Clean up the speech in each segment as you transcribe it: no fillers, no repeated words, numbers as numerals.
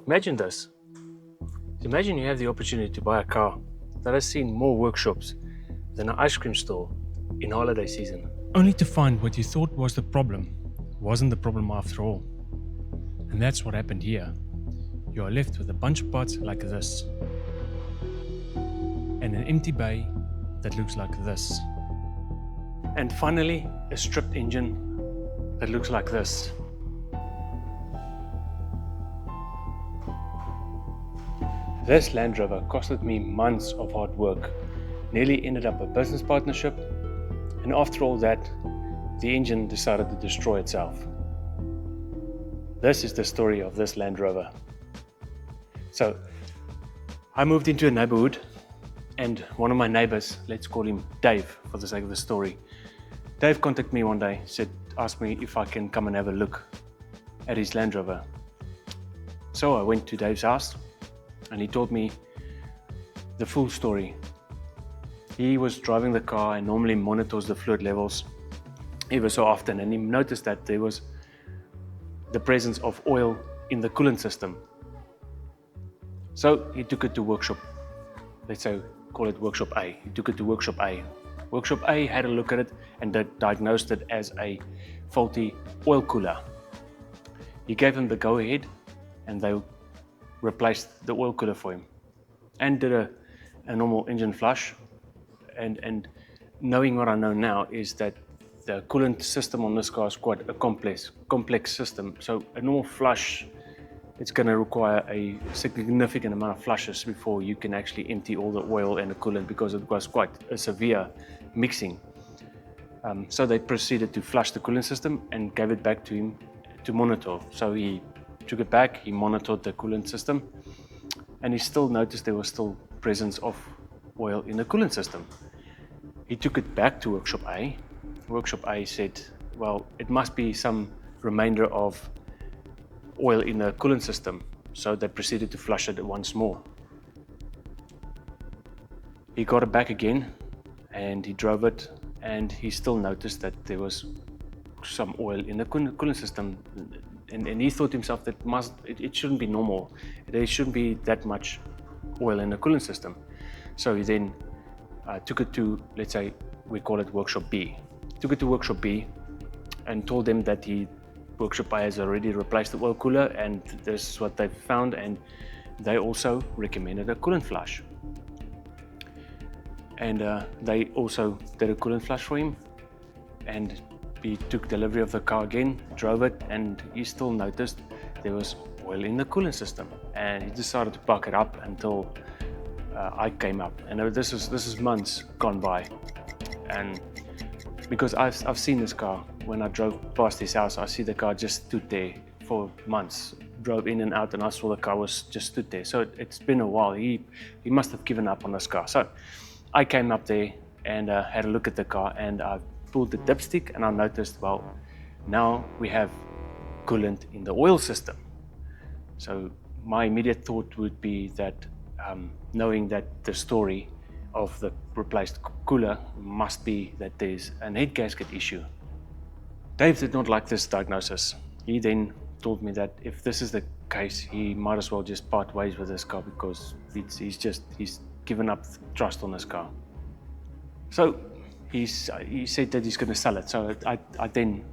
Imagine this. Imagine you have the opportunity to buy a car that has seen more workshops than an ice cream store in holiday season. Only to find what you thought was the problem wasn't the problem after all. And that's what happened here. You are left with a bunch of parts like this, and an empty bay that looks like this. And finally, a stripped engine that looks like this. This Land Rover costed me months of hard work, nearly ended up a business partnership, and after all that, the engine decided to destroy itself. This is the story of this Land Rover. So, I moved into a neighborhood, and one of my neighbors, let's call him Dave for the sake of the story, Dave contacted me one day, asked me if I can come and have a look at his Land Rover. So I went to Dave's house, and he told me the full story. He was driving the car and normally monitors the fluid levels ever so often, and he noticed that there was the presence of oil in the coolant system. So he took it to workshop, let's say call it workshop A. He took it to workshop A. Workshop A had a look at it and diagnosed it as a faulty oil cooler. He gave him the go-ahead, and they replaced the oil cooler for him and did a normal engine flush. And knowing what I know now is that the coolant system on this car is quite a complex system. So a normal flush, it's going to require a significant amount of flushes before you can actually empty all the oil and the coolant, because it was quite a severe mixing. So they proceeded to flush the coolant system and gave it back to him to monitor. So he took it back, he monitored the coolant system, and he still noticed there was still presence of oil in the coolant system. He took it back to workshop A. Workshop A said, well, it must be some remainder of oil in the coolant system. So they proceeded to flush it once more. He got it back again and he drove it, and he still noticed that there was some oil in the coolant system. And he thought to himself that it shouldn't be normal. There shouldn't be that much oil in the coolant system. So he then took it to, let's say, we call it workshop B. Took it to workshop B and told them that workshop A has already replaced the oil cooler, and this is what they found, and they also recommended a coolant flush. And they also did a coolant flush for him, and he took delivery of the car again, drove it, and he still noticed there was oil in the coolant system, and he decided to park it up until I came up. And this is months gone by, and because I've seen this car when I drove past his house, I see the car just stood there for months. Drove in and out, and I saw the car was just stood there. So it's been a while. He must have given up on this car. So I came up there and had a look at the car, and I pulled the dipstick, and I noticed, well, now we have coolant in the oil system. So my immediate thought would be that knowing that the story of the replaced cooler must be that there's an head gasket issue. Dave did not like this diagnosis. He then told me that if this is the case, he might as well just part ways with this car, because he's given up trust on this car. So he said that he's going to sell it. So I then,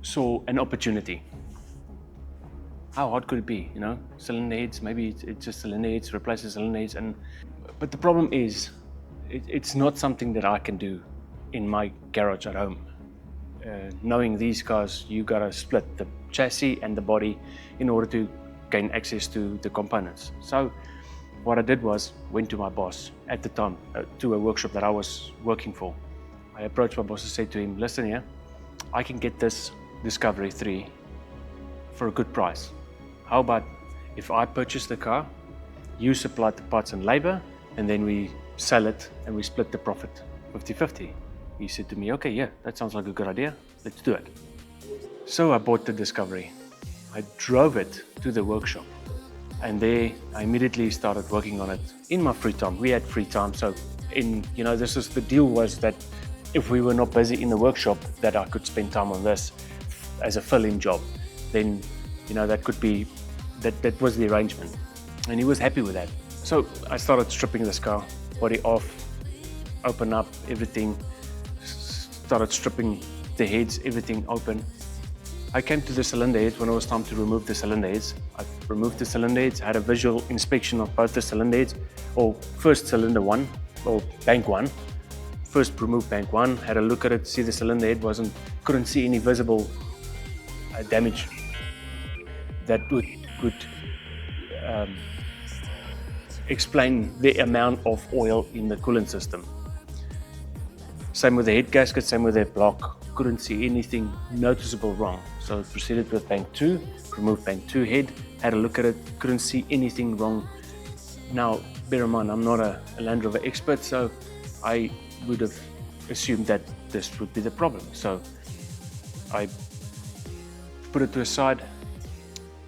saw an opportunity. How hard could it be? Cylinder heads, maybe it's just cylinder heads, replace the cylinder heads. But the problem is, it's not something that I can do in my garage at home. Knowing these cars, you gotta split the chassis and the body in order to gain access to the components. So what I did was went to my boss at the time, to a workshop that I was working for. I approached my boss and said to him, listen here, I can get this Discovery 3 for a good price. How about if I purchase the car, you supply the parts and labor, and then we sell it and we split the profit 50-50. He said to me, okay, yeah, that sounds like a good idea. Let's do it. So I bought the Discovery. I drove it to the workshop, and there I immediately started working on it in my free time. We had free time, so the deal was that if we were not busy in the workshop, that I could spend time on this as a fill-in job. Then, that could be that was the arrangement, and he was happy with that. So I started stripping this car, body off, open up everything, started stripping the heads, everything open. I came to the cylinder heads when it was time to remove the cylinder heads. I removed the cylinder heads, had a visual inspection of both the cylinder heads, or first cylinder one, or bank one. First removed bank one, had a look at it, see the cylinder head couldn't see any visible damage that would explain the amount of oil in the coolant system. Same with the head gasket, same with the block. Couldn't see anything noticeable wrong. So I proceeded with bank 2, removed bank 2 head, had a look at it, couldn't see anything wrong. Now, bear in mind, I'm not a Land Rover expert, so I would have assumed that this would be the problem. So I put it to a side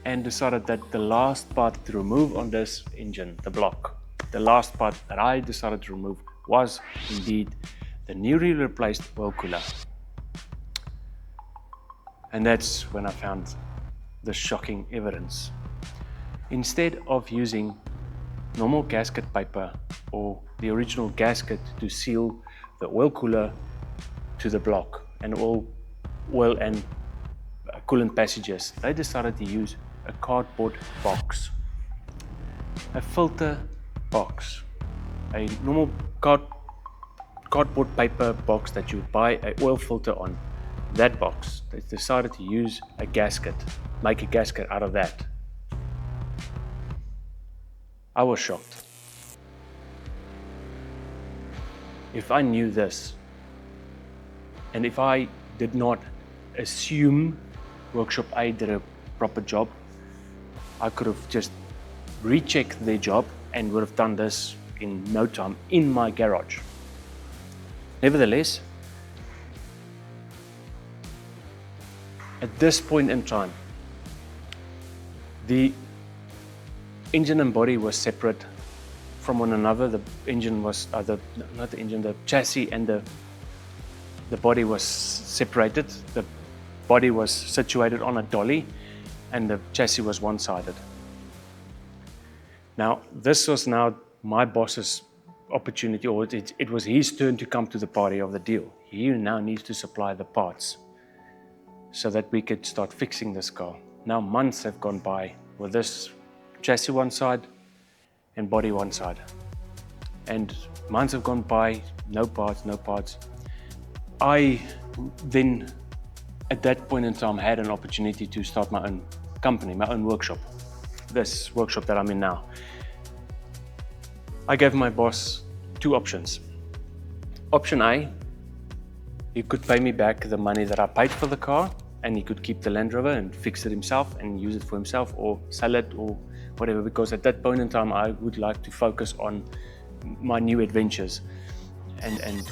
and decided that the last part to remove on this engine, the block, the last part that I decided to remove was indeed the newly replaced oil cooler. And that's when I found the shocking evidence. Instead of using normal gasket paper or the original gasket to seal the oil cooler to the block and all oil and coolant passages, they decided to use a cardboard box, a filter box, a normal cardboard paper box that you would buy an oil filter on. That box, they decided to use a gasket, make a gasket out of that. I was shocked. If I knew this, and if I did not assume Workshop A did a proper job, I could have just rechecked their job and would have done this in no time in my garage. Nevertheless, at this point in time, the engine and body was separate from one another. The engine was, the chassis and the body was separated. The body was situated on a dolly and the chassis was one-sided. Now, this was now my boss's opportunity, or it was his turn to come to the party of the deal. He now needs to supply the parts so that we could start fixing this car. Now months have gone by with this chassis one side and body one side. And months have gone by, no parts. I then, at that point in time, had an opportunity to start my own company, my own workshop. This workshop that I'm in now. I gave my boss two options. Option A, he could pay me back the money that I paid for the car and he could keep the Land Rover and fix it himself and use it for himself or sell it or whatever, because at that point in time I would like to focus on my new adventures and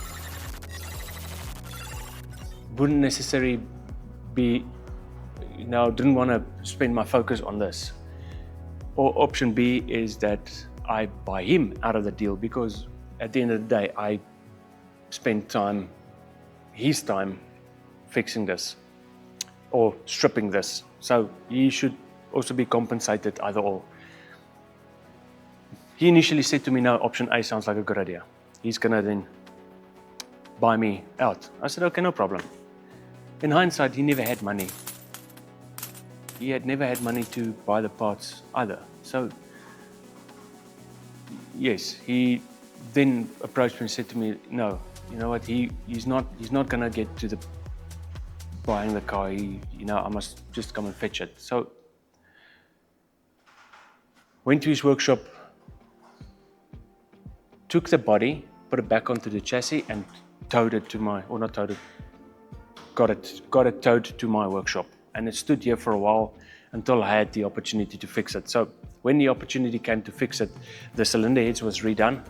wouldn't necessarily be, didn't want to spend my focus on this. Or option B is that I buy him out of the deal, because at the end of the day I spent his time fixing this or stripping this, so he should also be compensated either or. He initially said to me, no, option A sounds like a good idea. He's gonna then buy me out. I said, okay, no problem. In hindsight, he never had money. He had never had money to buy the parts either. So yes, he then approached me and said to me, no, you know what, he's not gonna get to the buying the car. I must just come and fetch it. So went to his workshop, took the body, put it back onto the chassis and towed it to got it towed to my workshop. And it stood here for a while until I had the opportunity to fix it. So when the opportunity came to fix it, the cylinder heads was redone.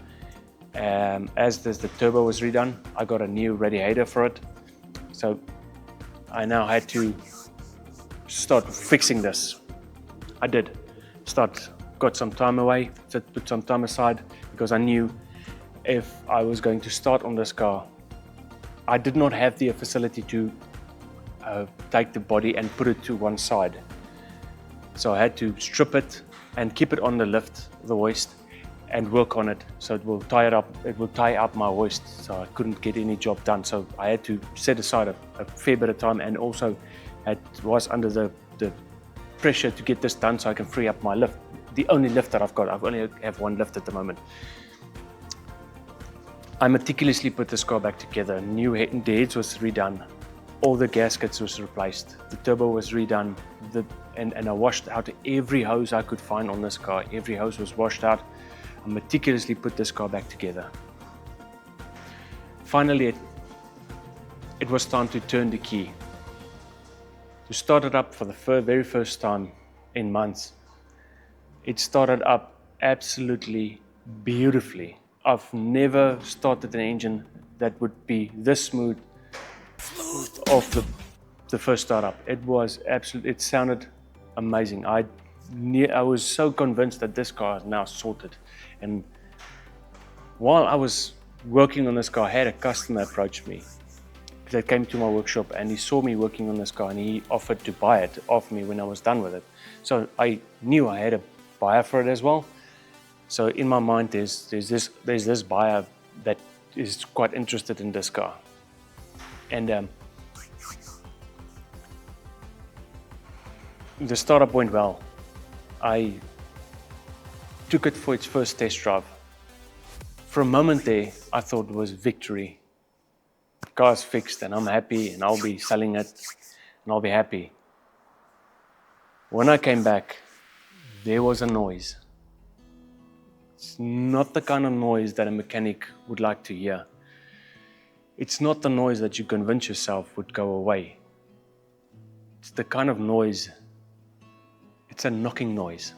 As the turbo was redone, I got a new radiator for it. So I now had to start fixing this. I did. Got some time away, put some time aside, because I knew if I was going to start on this car, I did not have the facility to take the body and put it to one side. So I had to strip it and keep it on the lift, the hoist, and work on it. So it will tie up my hoist. So I couldn't get any job done. So I had to set aside a fair bit of time, and also was under the pressure to get this done so I can free up my lift. The only lift that I've got. I've only have one lift at the moment. I meticulously put this car back together. New heads was redone. All the gaskets was replaced. The turbo was redone. And I washed out every hose I could find on this car. Every hose was washed out. I meticulously put this car back together. Finally, it was time to turn the key. To start it up for the very first time in months. It started up absolutely beautifully. I've never started an engine that would be this smooth off the first startup. It was absolutely, it sounded amazing. I was so convinced that this car is now sorted. And while I was working on this car, I had a customer approach me that came to my workshop, and he saw me working on this car and he offered to buy it off me when I was done with it. So I knew I had a buyer for it as well. So in my mind, there's this buyer that is quite interested in this car. And the startup went well. I took it for its first test drive. For a moment there, I thought it was victory. The car's fixed and I'm happy, and I'll be selling it and I'll be happy. When I came back, there was a noise. It's not the kind of noise that a mechanic would like to hear. It's not the noise that you convince yourself would go away. It's the kind of noise, it's a knocking noise.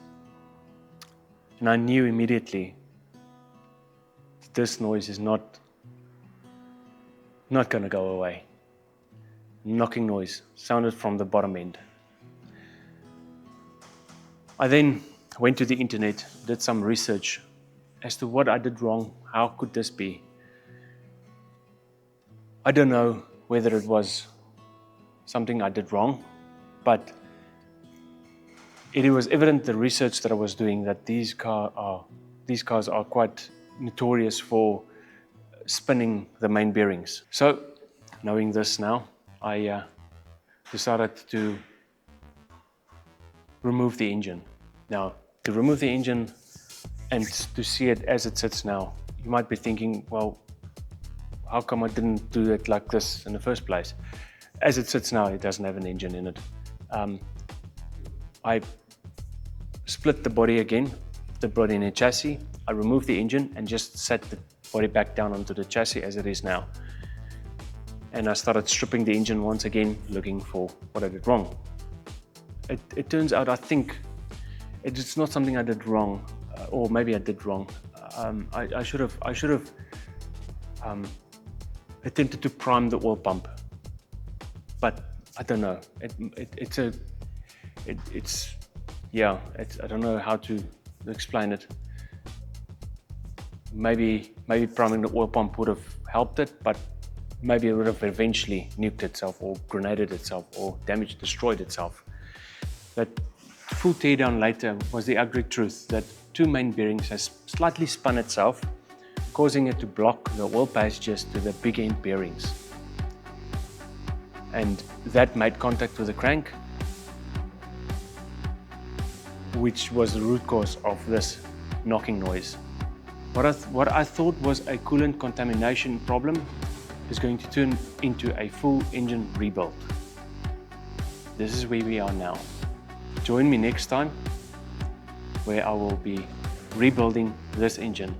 And I knew immediately this noise is not going to go away. Knocking noise sounded from the bottom end. I then went to the internet, did some research as to what I did wrong. How could this be? I don't know whether it was something I did wrong, but it was evident the research that I was doing that these cars are quite notorious for spinning the main bearings. So, knowing this now, I decided to remove the engine. Now, to remove the engine and to see it as it sits now, you might be thinking, well, how come I didn't do it like this in the first place? As it sits now, it doesn't have an engine in it. I split the body again, the body in a chassis. I removed the engine and just set the body back down onto the chassis as it is now. And I started stripping the engine once again, looking for what I did wrong. It turns out I think it's not something I did wrong, or maybe I did wrong. I should have attempted to prime the oil pump, but I don't know. I don't know how to explain it. Maybe priming the oil pump would have helped it, but maybe it would have eventually nuked itself or grenaded itself or destroyed itself. But full teardown later was the ugly truth that two main bearings has slightly spun itself, causing it to block the oil passages to the big end bearings. And that made contact with the crank, which was the root cause of this knocking noise. What I thought was a coolant contamination problem is going to turn into a full engine rebuild. This is where we are now. Join me next time, where I will be rebuilding this engine